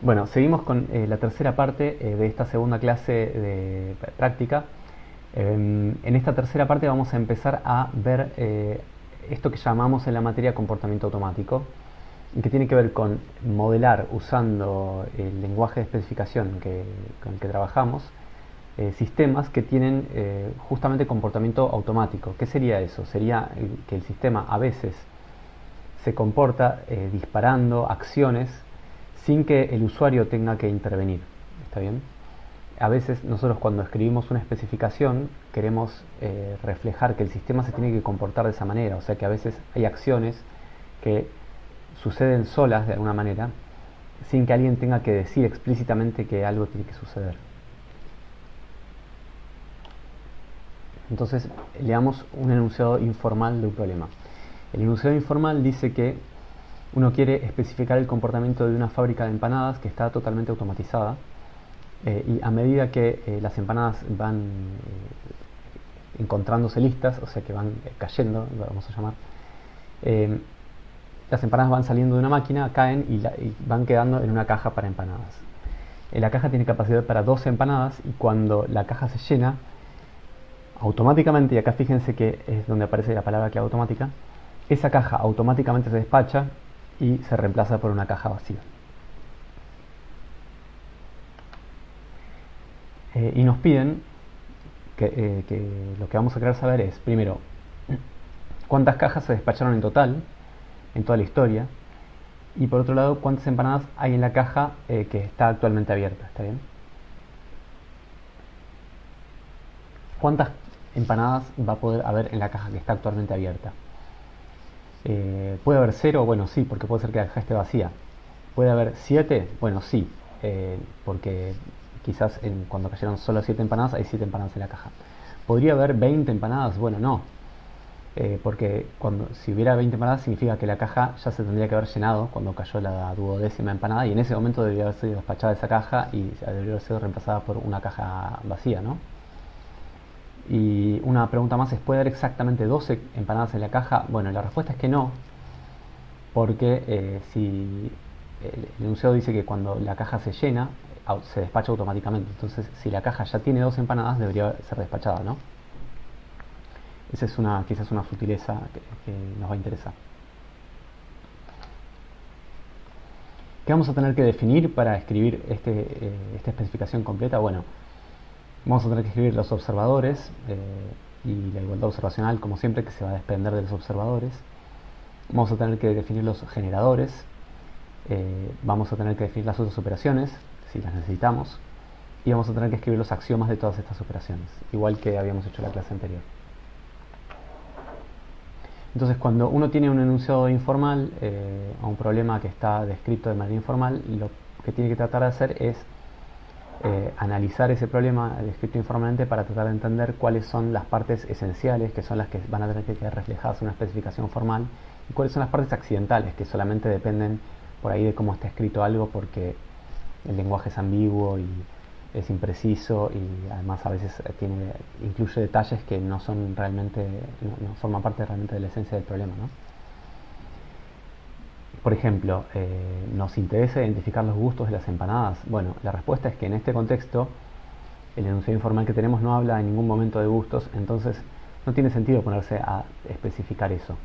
Bueno, seguimos con la tercera parte de esta segunda clase de práctica. En esta tercera parte vamos a empezar a ver esto que llamamos en la materia comportamiento automático, que tiene que ver con modelar usando el lenguaje de especificación con el que trabajamos, sistemas que tienen justamente comportamiento automático. ¿Qué sería eso? Sería que el sistema a veces se comporta disparando acciones sin que el usuario tenga que intervenir. ¿Está bien? A veces nosotros cuando escribimos una especificación queremos reflejar que el sistema se tiene que comportar de esa manera, o sea que a veces hay acciones que suceden solas de alguna manera sin que alguien tenga que decir explícitamente que algo tiene que suceder. Entonces leamos un enunciado informal de un problema. El enunciado informal dice que uno quiere especificar el comportamiento de una fábrica de empanadas que está totalmente automatizada, y a medida que las empanadas van encontrándose listas, o sea que van cayendo, lo vamos a llamar, eh, las empanadas van saliendo de una máquina, caen y van quedando en una caja para empanadas. La caja tiene capacidad para 12 empanadas y cuando la caja se llena, automáticamente, y acá fíjense que es donde aparece la palabra clave automática, esa caja automáticamente se despacha y se reemplaza por una caja vacía. Y nos piden que lo que vamos a querer saber es, primero, cuántas cajas se despacharon en total, en toda la historia, y por otro lado, cuántas empanadas hay en la caja que está actualmente abierta. ¿Está bien? ¿Cuántas empanadas va a poder haber en la caja que está actualmente abierta? ¿Puede haber 0? Bueno, sí, porque puede ser que la caja esté vacía. ¿Puede haber 7? Bueno, sí, porque quizás cuando cayeron solo 7 empanadas hay 7 empanadas en la caja. ¿Podría haber 20 empanadas? Bueno, no, porque si hubiera 20 empanadas significa que la caja ya se tendría que haber llenado cuando cayó la duodécima empanada y en ese momento debería haber sido despachada esa caja y debería haber sido reemplazada por una caja vacía, ¿no? Y una pregunta más es, ¿puede haber exactamente 12 empanadas en la caja? Bueno, la respuesta es que no, porque si el enunciado dice que cuando la caja se llena, se despacha automáticamente. Entonces, si la caja ya tiene 12 empanadas, debería ser despachada, ¿no? Esa es quizás una sutileza que nos va a interesar. ¿Qué vamos a tener que definir para escribir esta especificación completa? Bueno, vamos a tener que escribir los observadores y la igualdad observacional, como siempre, que se va a desprender de los observadores. Vamos a tener que definir los generadores. Vamos a tener que definir las otras operaciones, si las necesitamos. Y vamos a tener que escribir los axiomas de todas estas operaciones, igual que habíamos hecho en la clase anterior. Entonces, cuando uno tiene un enunciado informal a un problema que está descrito de manera informal, lo que tiene que tratar de hacer es analizar ese problema descrito informalmente para tratar de entender cuáles son las partes esenciales, que son las que van a tener que quedar reflejadas en una especificación formal, y cuáles son las partes accidentales, que solamente dependen por ahí de cómo está escrito algo, porque el lenguaje es ambiguo y es impreciso y además a veces incluye detalles que no son realmente, no forman parte realmente de la esencia del problema, ¿no? Por ejemplo, ¿nos interesa identificar los gustos de las empanadas? Bueno, la respuesta es que en este contexto el enunciado informal que tenemos no habla en ningún momento de gustos, entonces no tiene sentido ponerse a especificar eso.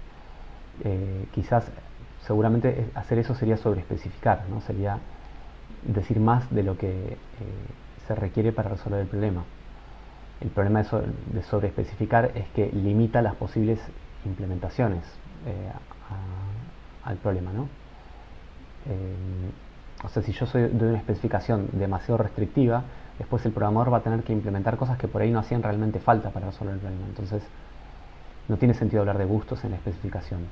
Quizás, seguramente hacer eso sería sobreespecificar, ¿no? Sería decir más de lo que se requiere para resolver el problema. El problema de sobreespecificar es que limita las posibles implementaciones al problema, ¿no? O sea, si yo doy una especificación demasiado restrictiva, después el programador va a tener que implementar cosas que por ahí no hacían realmente falta para resolver el problema. Entonces, no tiene sentido hablar de gustos en la especificación.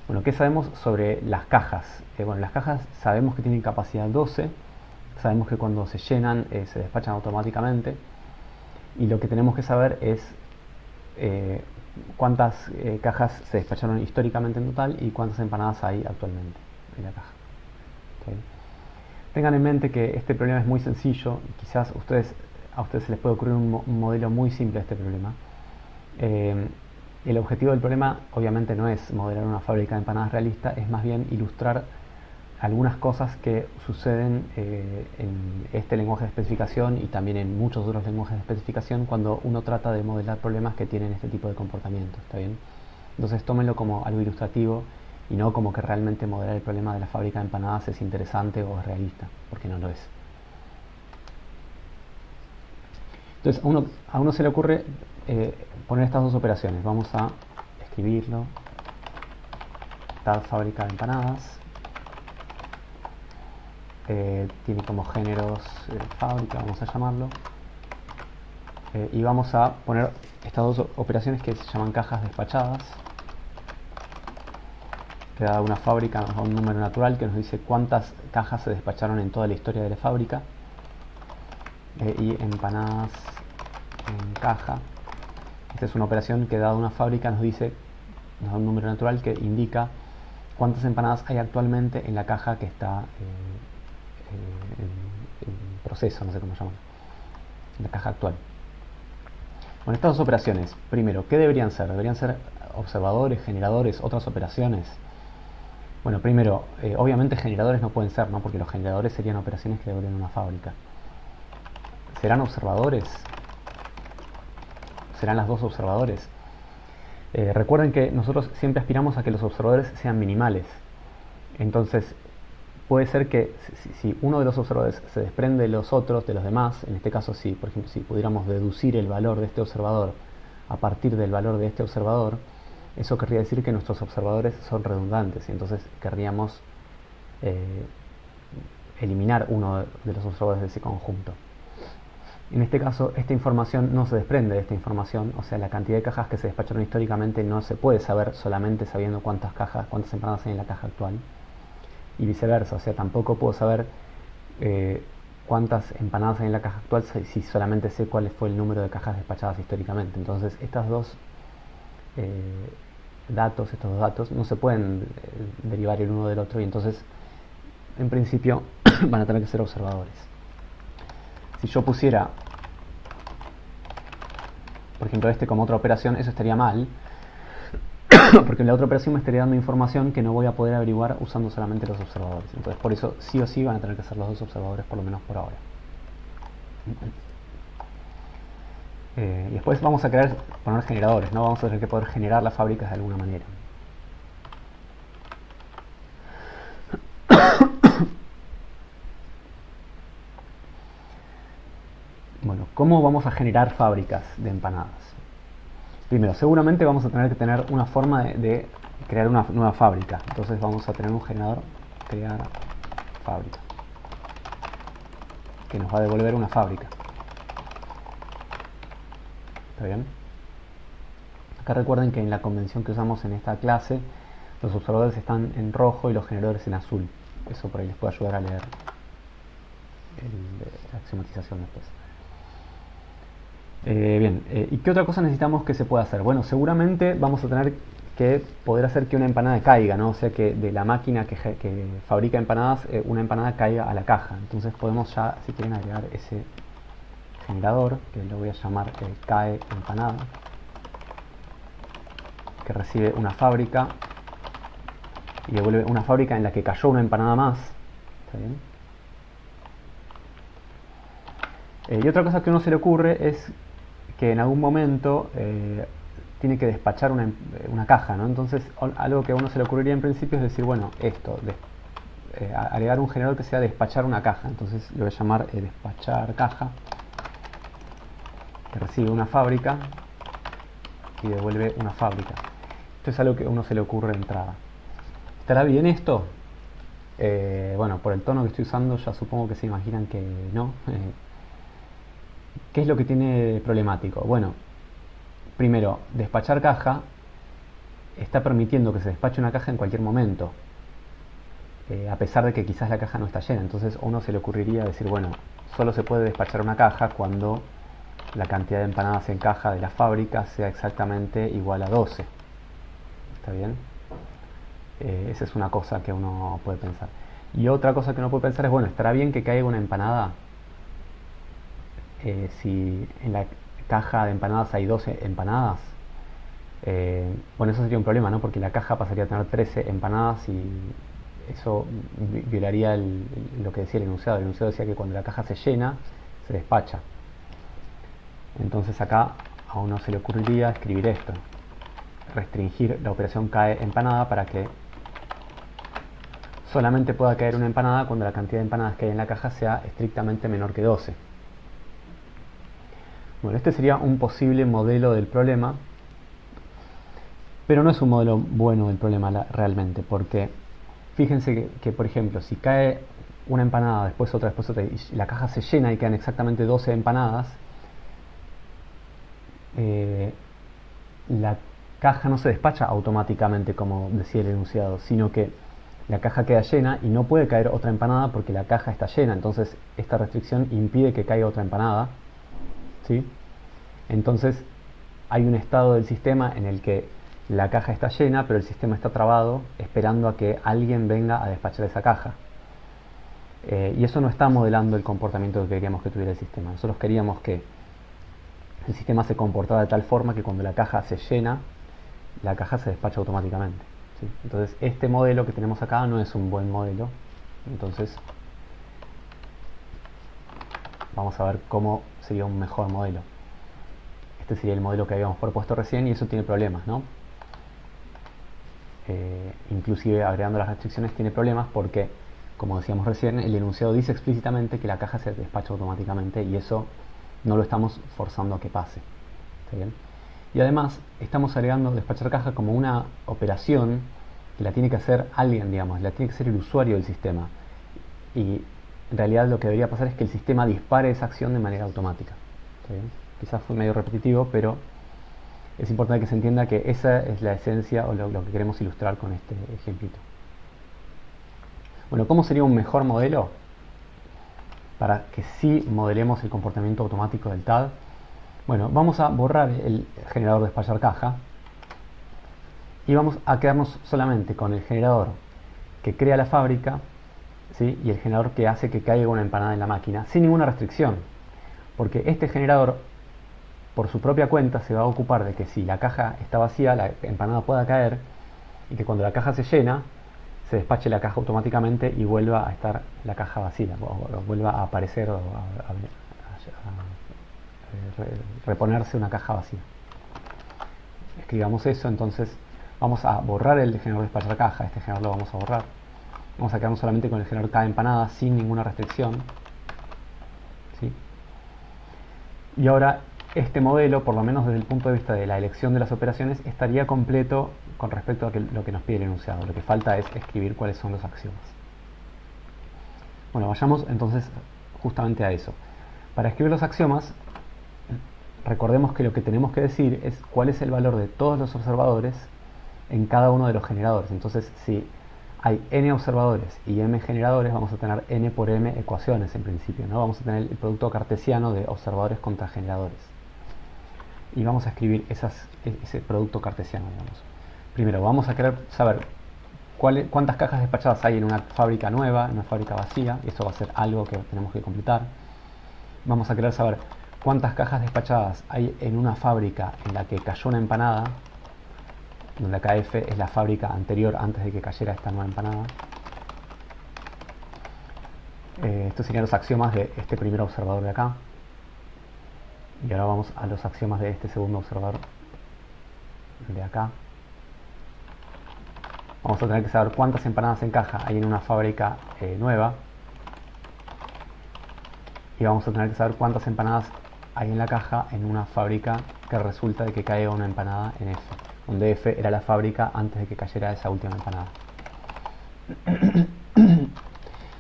Bueno, ¿qué sabemos sobre las cajas? Bueno, las cajas sabemos que tienen capacidad 12, sabemos que cuando se llenan se despachan automáticamente, y lo que tenemos que saber es cuántas cajas se despacharon históricamente en total y cuántas empanadas hay actualmente en la caja. ¿Okay? Tengan en mente que este problema es muy sencillo, quizás a ustedes se les puede ocurrir un modelo muy simple a este problema. El objetivo del problema obviamente no es modelar una fábrica de empanadas realista, es más bien ilustrar algunas cosas que suceden en este lenguaje de especificación y también en muchos otros lenguajes de especificación cuando uno trata de modelar problemas que tienen este tipo de comportamiento, ¿está bien? Entonces tómenlo como algo ilustrativo y no como que realmente modelar el problema de la fábrica de empanadas es interesante o es realista, porque no lo es. Entonces a uno se le ocurre poner estas dos operaciones. Vamos a escribirlo. Tal fábrica de empanadas. Tiene como géneros fábrica, vamos a llamarlo. Y vamos a poner estas dos operaciones que se llaman cajas despachadas. Que da una fábrica a un número natural que nos dice cuántas cajas se despacharon en toda la historia de la fábrica. Y empanadas en caja. Esta es una operación que dada una fábrica nos da un número natural que indica cuántas empanadas hay actualmente en la caja que está en proceso, no sé cómo llaman, en la caja actual. Bueno, estas dos operaciones, primero, ¿qué deberían ser? ¿Deberían ser observadores, generadores, otras operaciones? Bueno, primero, obviamente generadores no pueden ser, ¿no? Porque los generadores serían operaciones que deberían una fábrica. ¿Serán observadores? ¿Serán las dos observadores? Recuerden que nosotros siempre aspiramos a que los observadores sean minimales. Entonces, puede ser que si uno de los observadores se desprende de los otros, de los demás, en este caso si, por ejemplo, si pudiéramos deducir el valor de este observador a partir del valor de este observador, eso querría decir que nuestros observadores son redundantes y entonces querríamos eliminar uno de los observadores de ese conjunto. En este caso, esta información no se desprende de esta información, o sea, la cantidad de cajas que se despacharon históricamente no se puede saber solamente sabiendo cuántas empanadas hay en la caja actual, y viceversa, o sea, tampoco puedo saber cuántas empanadas hay en la caja actual si solamente sé cuál fue el número de cajas despachadas históricamente. Entonces, estos dos datos no se pueden derivar el uno del otro y entonces, en principio, van a tener que ser observadores. Si yo pusiera, por ejemplo, este como otra operación, eso estaría mal, porque en la otra operación me estaría dando información que no voy a poder averiguar usando solamente los observadores. Entonces, por eso, sí o sí van a tener que ser los dos observadores, por lo menos por ahora. Y después vamos a querer poner generadores, ¿no? Vamos a tener que poder generar las fábricas de alguna manera. Bueno, ¿cómo vamos a generar fábricas de empanadas? Primero, seguramente vamos a tener que tener una forma de crear una nueva fábrica. Entonces vamos a tener un generador, crear fábrica, que nos va a devolver una fábrica. ¿Está bien? Acá recuerden que en la convención que usamos en esta clase, los observadores están en rojo y los generadores en azul. Eso por ahí les puede ayudar a leer la axiomatización después. Bien, ¿y qué otra cosa necesitamos que se pueda hacer? Bueno, seguramente vamos a tener que poder hacer que una empanada caiga, ¿no? O sea, que de la máquina que fabrica empanadas, una empanada caiga a la caja. Entonces podemos ya, si quieren, agregar ese generador, que lo voy a llamar cae empanada, que recibe una fábrica y devuelve una fábrica en la que cayó una empanada más. ¿Está bien? Y otra cosa que a uno se le ocurre es que en algún momento tiene que despachar una caja, ¿no? Entonces, algo que a uno se le ocurriría en principio es decir, bueno, agregar un generador que sea despachar una caja. Entonces lo voy a llamar despachar caja, que recibe una fábrica y devuelve una fábrica. Esto es algo que a uno se le ocurre de entrada. ¿Estará bien esto? Bueno, por el tono que estoy usando ya supongo que se imaginan que no. ¿Qué es lo que tiene problemático? Bueno, primero, despachar caja está permitiendo que se despache una caja en cualquier momento, a pesar de que quizás la caja no está llena. Entonces a uno se le ocurriría decir, bueno, solo se puede despachar una caja cuando la cantidad de empanadas en caja de la fábrica sea exactamente igual a 12. ¿Está bien? Esa es una cosa que uno puede pensar. Y otra cosa que uno puede pensar es, bueno, ¿estará bien que caiga una empanada si en la caja de empanadas hay 12 empanadas? Bueno, eso sería un problema, ¿no? Porque la caja pasaría a tener 13 empanadas y eso violaría lo que decía el enunciado. El enunciado decía que cuando la caja se llena, se despacha. Entonces acá a uno se le ocurriría escribir esto: restringir la operación cae empanada para que solamente pueda caer una empanada cuando la cantidad de empanadas que hay en la caja sea estrictamente menor que 12. Bueno, este sería un posible modelo del problema, pero no es un modelo bueno del problema realmente, porque fíjense que, por ejemplo, si cae una empanada, después otra, y la caja se llena y quedan exactamente 12 empanadas, la caja no se despacha automáticamente, como decía el enunciado, sino que la caja queda llena y no puede caer otra empanada porque la caja está llena. Entonces esta restricción impide que caiga otra empanada, ¿sí? Entonces hay un estado del sistema en el que la caja está llena, pero el sistema está trabado esperando a que alguien venga a despachar esa caja. Y eso no está modelando el comportamiento que queríamos que tuviera el sistema. Nosotros queríamos que el sistema se comportara de tal forma que cuando la caja se llena, la caja se despacha automáticamente, ¿sí? Entonces este modelo que tenemos acá no es un buen modelo. Entonces vamos a ver cómo sería un mejor modelo. Este sería el modelo que habíamos propuesto recién y eso tiene problemas, ¿no? Inclusive agregando las restricciones tiene problemas porque, como decíamos recién, el enunciado dice explícitamente que la caja se despacha automáticamente y eso no lo estamos forzando a que pase. ¿Está bien? Y además estamos agregando despachar caja como una operación que la tiene que hacer alguien, digamos, la tiene que ser el usuario del sistema. Y en realidad lo que debería pasar es que el sistema dispare esa acción de manera automática. ¿Está bien? Quizás fue medio repetitivo, pero es importante que se entienda que esa es la esencia o lo que queremos ilustrar con este ejemplito. Bueno, ¿cómo sería un mejor modelo para que sí modelemos el comportamiento automático del TAD? Bueno, vamos a borrar el generador de despachar caja y vamos a quedarnos solamente con el generador que crea la fábrica, ¿sí? Y el generador que hace que caiga una empanada en la máquina sin ninguna restricción, porque este generador por su propia cuenta se va a ocupar de que si la caja está vacía, la empanada pueda caer y que cuando la caja se llena, se despache la caja automáticamente y vuelva a estar la caja vacía, o vuelva a aparecer o a reponerse una caja vacía. Escribamos eso, entonces vamos a borrar el generador de despachar caja, este generador lo vamos a borrar. Vamos a quedarnos solamente con el generador cada empanada sin ninguna restricción, ¿sí? Y ahora este modelo, por lo menos desde el punto de vista de la elección de las operaciones, estaría completo con respecto a lo que nos pide el enunciado. Lo que falta es escribir cuáles son los axiomas. Bueno, vayamos entonces justamente a eso. Para escribir los axiomas, recordemos que lo que tenemos que decir es cuál es el valor de todos los observadores en cada uno de los generadores. Entonces, si hay n observadores y m generadores, vamos a tener n por m ecuaciones en principio, ¿no? Vamos a tener el producto cartesiano de observadores contra generadores. Y vamos a escribir ese producto cartesiano, digamos. Primero, vamos a querer saber cuántas cajas despachadas hay en una fábrica nueva, en una fábrica vacía. Eso va a ser algo que tenemos que completar. Vamos a querer saber cuántas cajas despachadas hay en una fábrica en la que cayó una empanada, donde acá F es la fábrica anterior antes de que cayera esta nueva empanada. Estos serían los axiomas de este primer observador de acá. Y ahora vamos a los axiomas de este segundo observador de acá. Vamos a tener que saber cuántas empanadas en caja hay en una fábrica nueva. Y vamos a tener que saber cuántas empanadas hay en la caja en una fábrica que resulta de que caiga una empanada en F, donde F era la fábrica antes de que cayera esa última empanada.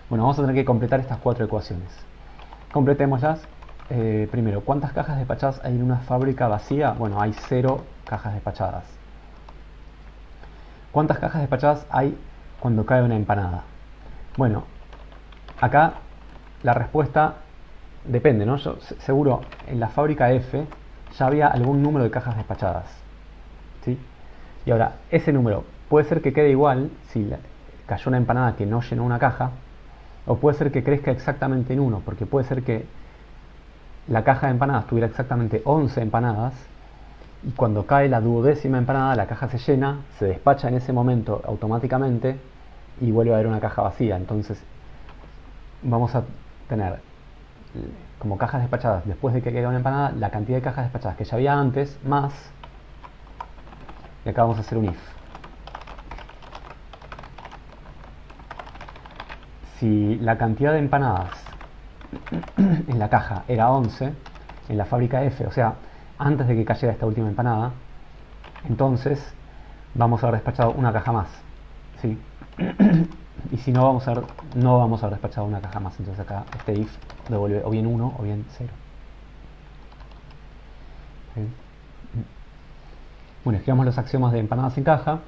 Bueno, vamos a tener que completar estas 4 ecuaciones. Completémoslas. Primero, ¿cuántas cajas despachadas hay en una fábrica vacía? Bueno, hay 0 cajas despachadas. ¿Cuántas cajas despachadas hay cuando cae una empanada? Bueno, acá la respuesta depende, ¿no? Yo seguro en la fábrica F ya había algún número de cajas despachadas, ¿sí? Y ahora, ese número puede ser que quede igual si cayó una empanada que no llenó una caja, o puede ser que crezca exactamente en 1, porque puede ser que la caja de empanadas tuviera exactamente 11 empanadas Y cuando cae la duodécima empanada, la caja se llena, se despacha en ese momento automáticamente y vuelve a haber una caja vacía. Entonces vamos a tener como cajas despachadas después de que caiga una empanada, la cantidad de cajas despachadas que ya había antes, más, y acá vamos a hacer un if. Si la cantidad de empanadas en la caja era 11, en la fábrica F, o sea, antes de que cayera esta última empanada, entonces vamos a haber despachado una caja más, ¿sí? Y si no, no vamos a haber despachado una caja más. Entonces acá este if devuelve o bien 1 o bien 0. ¿Sí? Bueno, escribamos los axiomas de empanadas en caja.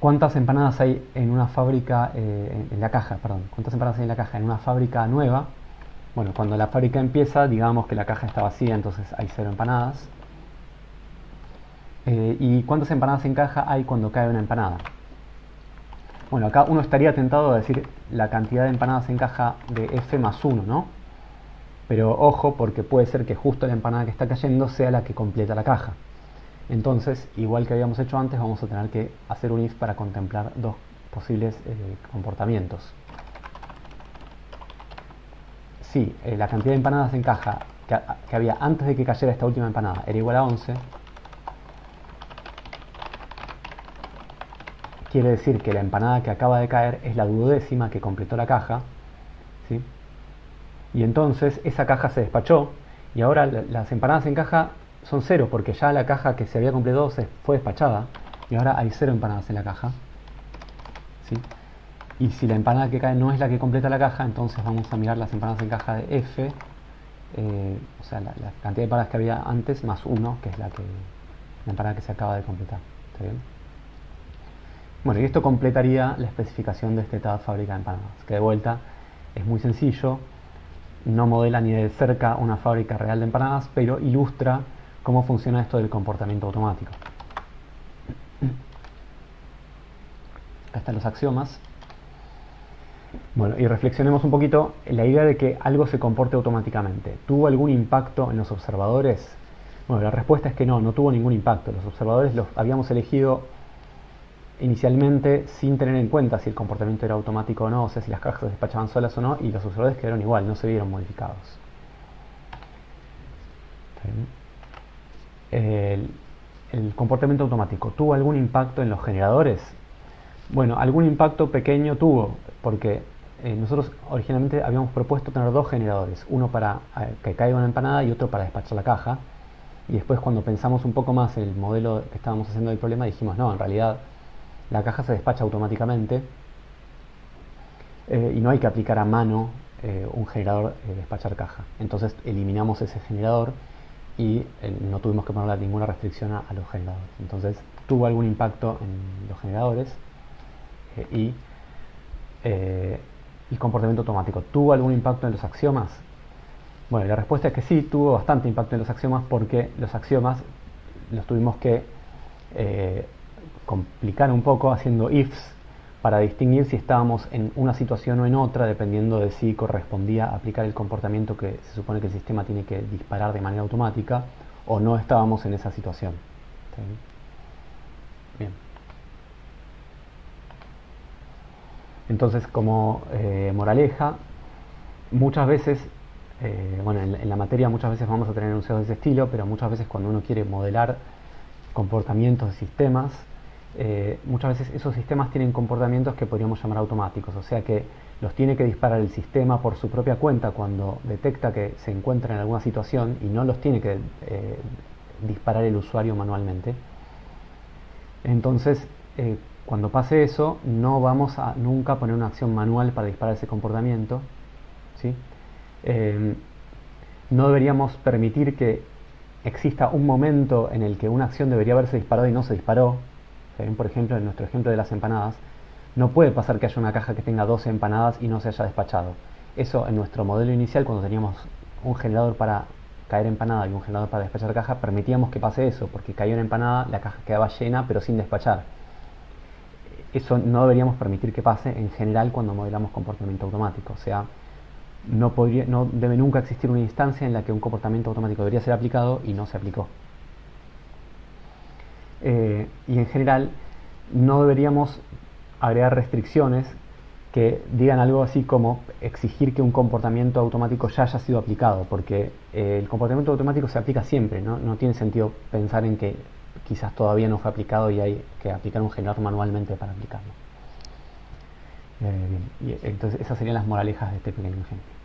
¿Cuántas empanadas hay en una fábrica, en la caja, perdón? ¿Cuántas empanadas hay en la caja en una fábrica nueva? Bueno, cuando la fábrica empieza, digamos que la caja está vacía, entonces hay 0 empanadas. ¿Y cuántas empanadas en caja hay cuando cae una empanada? Bueno, acá uno estaría tentado a decir la cantidad de empanadas en caja de F más 1, ¿no? Pero ojo, porque puede ser que justo la empanada que está cayendo sea la que completa la caja. Entonces, igual que habíamos hecho antes, vamos a tener que hacer un if para contemplar dos posibles comportamientos. Si la cantidad de empanadas en caja que había antes de que cayera esta última empanada era igual a 11, quiere decir que la empanada que acaba de caer es la duodécima que completó la caja, ¿sí? Y entonces esa caja se despachó y ahora las empanadas en caja son 0 porque ya la caja que se había completado se fue despachada y ahora hay 0 empanadas en la caja, ¿sí? Y si la empanada que cae no es la que completa la caja, entonces vamos a mirar las empanadas en caja de F, o sea, la cantidad de empanadas que había antes más 1, que es la empanada que se acaba de completar. ¿Está bien? Bueno, y esto completaría la especificación de esta fábrica de empanadas, que de vuelta es muy sencillo, no modela ni de cerca una fábrica real de empanadas, pero ilustra cómo funciona esto del comportamiento automático. Acá están los axiomas. Bueno, y reflexionemos un poquito la idea de que algo se comporte automáticamente. ¿Tuvo algún impacto en los observadores? Bueno, la respuesta es que no, no tuvo ningún impacto. Los observadores los habíamos elegido inicialmente sin tener en cuenta si el comportamiento era automático o no, o sea, si las cajas se despachaban solas o no, y los observadores quedaron igual, no se vieron modificados. El comportamiento automático, ¿tuvo algún impacto en los generadores? Bueno, algún impacto pequeño tuvo, porque nosotros originalmente habíamos propuesto tener dos generadores, uno para que caiga una empanada y otro para despachar la caja, y después cuando pensamos un poco más en el modelo que estábamos haciendo del problema dijimos, no, en realidad la caja se despacha automáticamente y no hay que aplicar a mano un generador despachar caja. Entonces eliminamos ese generador y no tuvimos que ponerle ninguna restricción a los generadores. Entonces tuvo algún impacto en los generadores y el comportamiento automático. ¿Tuvo algún impacto en los axiomas? Bueno, la respuesta es que sí, tuvo bastante impacto en los axiomas porque los axiomas los tuvimos que complicar un poco haciendo ifs para distinguir si estábamos en una situación o en otra, dependiendo de si correspondía aplicar el comportamiento que se supone que el sistema tiene que disparar de manera automática o no estábamos en esa situación. ¿Sí? Bien. Entonces, como moraleja, muchas veces, bueno, en la materia muchas veces vamos a tener enunciados de ese estilo, pero muchas veces cuando uno quiere modelar comportamientos de sistemas, muchas veces esos sistemas tienen comportamientos que podríamos llamar automáticos, o sea que los tiene que disparar el sistema por su propia cuenta cuando detecta que se encuentra en alguna situación y no los tiene que disparar el usuario manualmente. Entonces, cuando pase eso, no vamos a nunca poner una acción manual para disparar ese comportamiento, ¿sí? No deberíamos permitir que exista un momento en el que una acción debería haberse disparado y no se disparó. Por ejemplo, en nuestro ejemplo de las empanadas, no puede pasar que haya una caja que tenga 12 empanadas y no se haya despachado. Eso en nuestro modelo inicial, cuando teníamos un generador para caer empanada y un generador para despachar caja, permitíamos que pase eso, porque caía una empanada, la caja quedaba llena pero sin despachar. Eso no deberíamos permitir que pase en general cuando modelamos comportamiento automático. O sea, no debe nunca existir una instancia en la que un comportamiento automático debería ser aplicado y no se aplicó. Y en general no deberíamos agregar restricciones que digan algo así como exigir que un comportamiento automático ya haya sido aplicado, porque el comportamiento automático se aplica siempre, ¿no? No tiene sentido pensar en que quizás todavía no fue aplicado y hay que aplicar un generador manualmente para aplicarlo. Bien, y entonces esas serían las moralejas de este pequeño ejemplo.